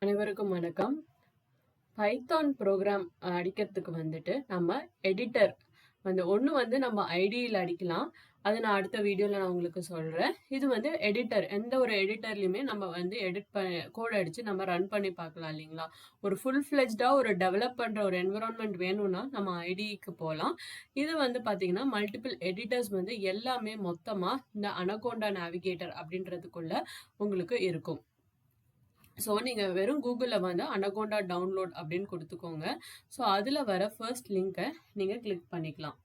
அனைவருக்கும் வணக்கம். Python program அடிக்கிறதுக்கு வந்துட்டு நம்ம எடிட்டர் ஒன்று நம்ம ஐடியில் அடிக்கலாம். அது நான் அடுத்த வீடியோவில் நான் உங்களுக்கு சொல்கிறேன். இது எடிட்டர், எந்த ஒரு எடிட்டர்லையுமே நம்ம கோட் அடித்து நம்ம ரன் பண்ணி பார்க்கலாம் இல்லைங்களா. ஒரு ஃபுல் ஃப்ளெஜ்டாக ஒரு டெவலப் பண்ணுற ஒரு என்விரான்மெண்ட் வேணும்னா நம்ம ஐடிக்கு போகலாம். இது பார்த்தீங்கன்னா மல்டிபிள் எடிட்டர்ஸ் எல்லாமே மொத்தமாக இந்த அனகோண்டா நேவிகேட்டர் அப்படின்றதுக்குள்ள உங்களுக்கு இருக்கும். ஸோ நீங்கள் வெறும் கூகுளில் அனகோண்டா டவுன்லோட் அப்படின்னு கொடுத்துக்கோங்க. ஸோ அதில் வர ஃபர்ஸ்ட் லிங்கை நீங்கள் கிளிக் பண்ணிக்கலாம்.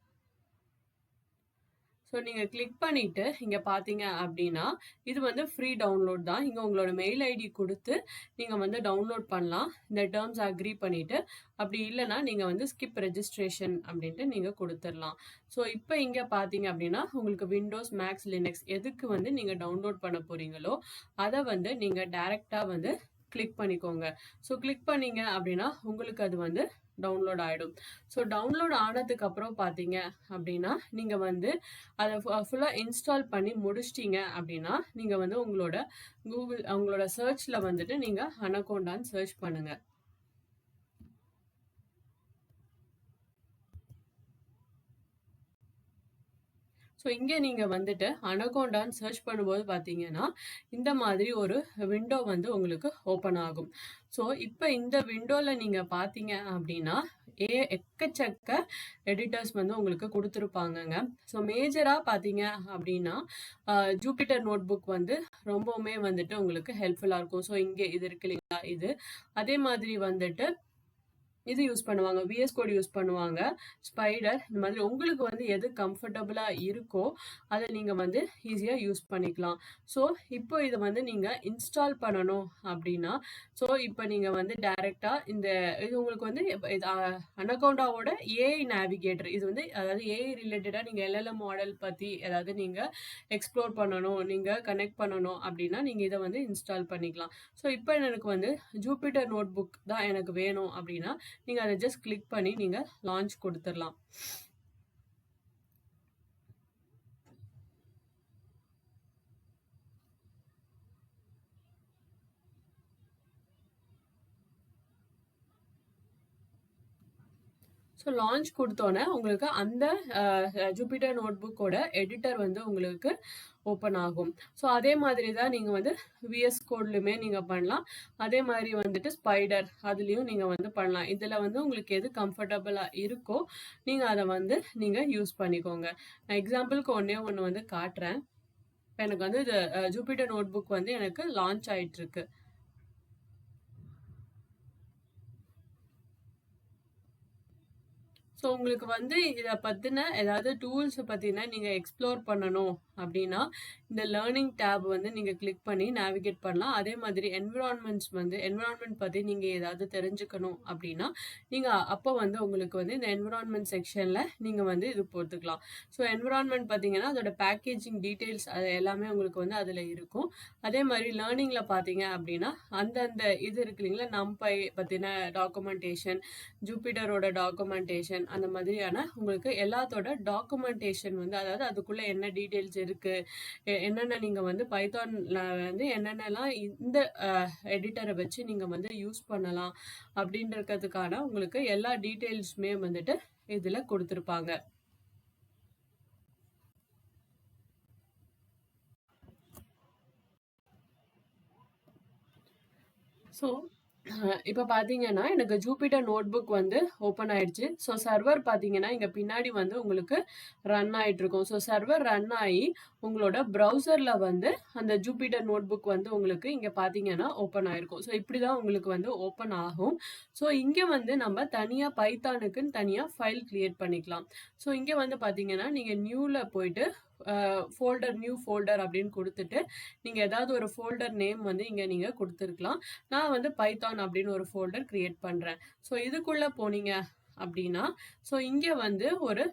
ஸோ நீங்கள் கிளிக் பண்ணிவிட்டு இங்கே பார்த்தீங்க அப்படின்னா இது ஃப்ரீ டவுன்லோட் தான். இங்கே உங்களோட மெயில் ஐடி கொடுத்து நீங்கள் டவுன்லோட் பண்ணலாம். இந்த டேர்ம்ஸ் அக்ரி பண்ணிவிட்டு, அப்படி இல்லைனா நீங்கள் ஸ்கிப் ரெஜிஸ்ட்ரேஷன் அப்படின்ட்டு நீங்கள் கொடுத்துடலாம். ஸோ இப்போ இங்கே பார்த்தீங்க அப்படின்னா உங்களுக்கு விண்டோஸ், மேக்ஸ், லினக்ஸ் எதுக்கு நீங்கள் டவுன்லோட் பண்ண போகிறீங்களோ அதை நீங்கள் டைரெக்டாக கிளிக் பண்ணிக்கோங்க. ஸோ கிளிக் பண்ணீங்க அப்படின்னா உங்களுக்கு அது டவுன்லோட் ஆகிடும். ஸோ டவுன்லோட் ஆனதுக்கு அப்புறம் பார்த்தீங்க அப்படின்னா நீங்கள் அதை ஃபுல்லாக இன்ஸ்டால் பண்ணி முடிச்சிட்டிங்க அப்படின்னா நீங்கள் உங்களோட சர்ச்சில் நீங்கள் அனகோண்டான்னு சர்ச் பண்ணுங்கள். ஸோ இங்கே நீங்கள் அனகோண்டான்னு சர்ச் பண்ணும்போது பார்த்தீங்கன்னா இந்த மாதிரி ஒரு விண்டோ உங்களுக்கு ஓப்பன் ஆகும். ஸோ இப்போ இந்த விண்டோவில் நீங்கள் பார்த்தீங்க அப்படின்னா எக்கச்சக்க எடிட்டர்ஸ் உங்களுக்கு கொடுத்துருப்பாங்கங்க. ஸோ மேஜராக பார்த்தீங்க அப்படின்னா ஜூபிட்டர் நோட்புக் ரொம்பவுமே உங்களுக்கு ஹெல்ப்ஃபுல்லாக இருக்கும். ஸோ இங்கே இது இருக்கு இல்லைங்களா, இது அதே மாதிரி இது யூஸ் பண்ணுவாங்க, விஎஸ் கோட் யூஸ் பண்ணுவாங்க, ஸ்பைடர், இந்த மாதிரி உங்களுக்கு எது கம்ஃபர்டபுளாக இருக்கோ அதை நீங்கள் ஈஸியாக யூஸ் பண்ணிக்கலாம். ஸோ இப்போ இதை நீங்கள் இன்ஸ்டால் பண்ணணும் அப்படின்னா ஸோ இப்போ நீங்கள் டைரெக்டாக இது உங்களுக்கு அனகோண்டாவோட ஏஐ நேவிகேட்டர், இது அதாவது ஏஐ ரிலேட்டடாக நீங்கள் எல்எல்எம் மாடல் பற்றி ஏதாவது நீங்கள் எக்ஸ்ப்ளோர் பண்ணணும், நீங்கள் கனெக்ட் பண்ணணும் அப்படின்னா நீங்கள் இதை இன்ஸ்டால் பண்ணிக்கலாம். ஸோ இப்போ எனக்கு ஜூபிட்டர் நோட்புக் தான் எனக்கு வேணும் அப்படின்னா நீங்கள் அதை ஜஸ்ட் கிளிக் பண்ணி நீங்கள் லான்ச் கொடுத்துடலாம். ஸோ லான்ச் கொடுத்தோன்னே உங்களுக்கு அந்த ஜூபிட்டர் நோட்புக்கோட எடிட்டர் உங்களுக்கு ஓப்பன் ஆகும். ஸோ அதே மாதிரி தான் நீங்கள் விஎஸ் கோட்லையுமே நீங்கள் பண்ணலாம். அதே மாதிரி ஸ்பைடர் அதுலேயும் நீங்கள் பண்ணலாம். இதில் உங்களுக்கு எது கம்ஃபர்டபுளாக இருக்கோ நீங்கள் அதை நீங்கள் யூஸ் பண்ணிக்கோங்க. நான் எக்ஸாம்பிளுக்கு ஒன்று காட்டுறேன். எனக்கு இது ஜூபிட்டர் நோட்புக் எனக்கு லான்ச் ஆகிட்டுருக்கு. ஸோ உங்களுக்கு இதை பற்றின ஏதாவது டூல்ஸை பற்றின நீங்கள் எக்ஸ்ப்ளோர் பண்ணணும் அப்படின்னா இந்த லேர்னிங் டேப் நீங்கள் கிளிக் பண்ணி நேவிகேட் பண்ணலாம். அதே மாதிரி என்விரான்மெண்ட் பற்றி நீங்கள் ஏதாவது தெரிஞ்சுக்கணும் அப்படின்னா நீங்கள் அப்போ உங்களுக்கு இந்த என்விரான்மெண்ட் செக்ஷனில் நீங்கள் இது போட்டுக்கலாம். ஸோ என்விரான்மெண்ட் பார்த்தீங்கன்னா அதோட பேக்கேஜிங் டீட்டெயில்ஸ் அது எல்லாமே உங்களுக்கு அதில் இருக்கும். அதே மாதிரி லேர்னிங்கில் பார்த்தீங்க அப்படின்னா அந்தந்த இது இருக்கு இல்லைங்களா, நம்பை பற்றின டாக்குமெண்டேஷன், ஜூபிட்டரோட டாக்குமெண்டேஷன், அந்த மாதிரியான உங்களுக்கு எல்லாத்தோட டாக்குமெண்டேஷன் அதாவது அதுக்குள்ள என்ன டீட்டெயில்ஸ் இருக்கு, என்னென்ன நீங்க பைத்தான்ல என்னென்னலாம் இந்த எடிட்டரை வச்சு நீங்க யூஸ் பண்ணலாம் அப்படின்றதுக்கான உங்களுக்கு எல்லா டீட்டெயில்ஸுமே இதுல கொடுத்துருப்பாங்க. ஸோ இப்போ பார்த்தீங்கன்னா எனக்கு ஜூபிட்டர் நோட்புக் ஓப்பன் ஆயிடுச்சு. ஸோ சர்வர் பார்த்தீங்கன்னா இங்கே பின்னாடி உங்களுக்கு ரன் ஆகிட்டு இருக்கும். ஸோ சர்வர் ரன் ஆகி உங்களோட ப்ரௌசரில் அந்த ஜூபிட்டர் நோட்புக் உங்களுக்கு இங்கே பார்த்தீங்கன்னா ஓப்பன் ஆயிருக்கும். ஸோ இப்படி தான் உங்களுக்கு ஓப்பன் ஆகும். ஸோ இங்கே நம்ம தனியாக பைத்தானுக்குன்னு தனியாக ஃபைல் கிரியேட் பண்ணிக்கலாம். ஸோ இங்கே பார்த்தீங்கன்னா நீங்கள் நியூவில் போயிட்டு நியூ ஃபோல்டர் அப்படின்னு கொடுத்துட்டு நீங்கள் ஏதாவது ஒரு ஃபோல்டர் நேம் இங்கே நீங்கள் கொடுத்துருக்கலாம். நான் பைத்தான் அப்படின்னு ஒரு ஃபோல்டர் கிரியேட் பண்ணுறேன். ஸோ இதுக்குள்ளே போனீங்க அப்படின்னா ஸோ இங்கே ஒரு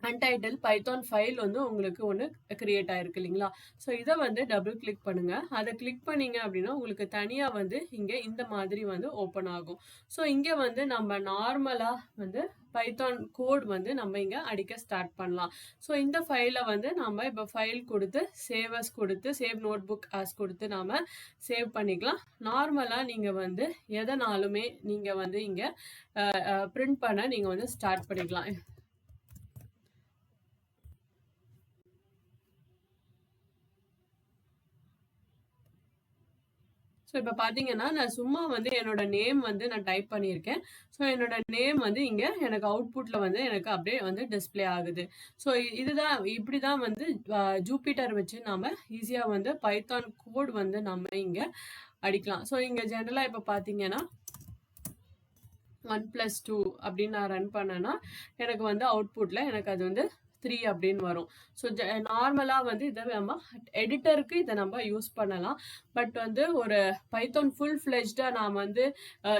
அன்டைட்டில் பைத்தான் ஃபைல் வந்து உங்களுக்கு ஒன்று கிரியேட் ஆயிருக்கு இல்லைங்களா? ஸோ இதை வந்து டபுள் கிளிக் பண்ணுங்க. அதை கிளிக் பண்ணீங்க அப்படின்னா உங்களுக்கு தனியாக வந்து இங்கே இந்த மாதிரி வந்து ஓப்பன் ஆகும். ஸோ இங்கே வந்து நம்ம நார்மலாக வந்து பைத்தான் கோட் வந்து நம்ம இங்கே அடிக்க ஸ்டார்ட் பண்ணலாம். ஸோ இந்த ஃபைலை வந்து நம்ம இப்போ ஃபைல் கொடுத்து சேவ் அஸ் கொடுத்து சேவ் நோட் புக் ஆஸ் கொடுத்து நாம் சேவ் பண்ணிக்கலாம். நார்மலாக நீங்கள் வந்து எதனாலுமே நீங்கள் வந்து இங்கே பிரிண்ட் பண்ண நீங்கள் வந்து ஸ்டார்ட் பண்ணிக்கலாம். ஸோ இப்போ பார்த்தீங்கன்னா நான் சும்மா வந்து என்னோட நேம் வந்து நான் டைப் பண்ணியிருக்கேன். ஸோ என்னோட நேம் வந்து இங்கே எனக்கு அவுட்புட்டில் வந்து எனக்கு அப்படியே வந்து டிஸ்பிளே ஆகுது. ஸோ இதுதான் இப்படி தான் வந்து ஜூபிட்டர் வச்சு நாம் ஈஸியாக வந்து பைத்தான் கோட் வந்து நம்ம இங்கே அடிக்கலாம். ஸோ இங்கே ஜென்ரலாக இப்போ பார்த்தீங்கன்னா 1+2 அப்படின்னு நான் ரன் பண்ணேன்னா எனக்கு வந்து அவுட்புட்டில் எனக்கு அது வந்து 3 அப்படின்னு வரும். ஸோ நார்மலாக வந்து இதை நம்ம எடிட்டருக்கு இதை நம்ம யூஸ் பண்ணலாம். பட் வந்து ஒரு பைத்தான் ஃபுல் ஃப்ளெஜ்டாக நான் வந்து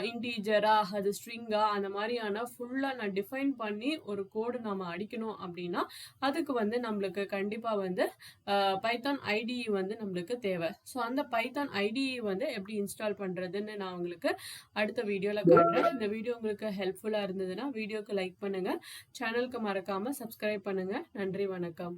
இன்டீஜராக அது ஸ்ட்ரிங்காக அந்த மாதிரியான ஃபுல்லாக நான் டிஃபைன் பண்ணி ஒரு கோடு நம்ம அடிக்கணும் அப்படின்னா அதுக்கு வந்து நம்மளுக்கு கண்டிப்பாக வந்து பைத்தான் ஐடிஇ வந்து நம்மளுக்கு தேவை. ஸோ அந்த பைத்தான் ஐடிஇ வந்து எப்படி இன்ஸ்டால் பண்ணுறதுன்னு நான் உங்களுக்கு அடுத்த வீடியோவில் காட்டுறேன். இந்த வீடியோ உங்களுக்கு ஹெல்ப்ஃபுல்லாக இருந்ததுன்னா வீடியோக்கு லைக் பண்ணுங்கள், சேனலுக்கு மறக்காமல் சப்ஸ்கிரைப் பண்ணுங்கள். நன்றி, வணக்கம்.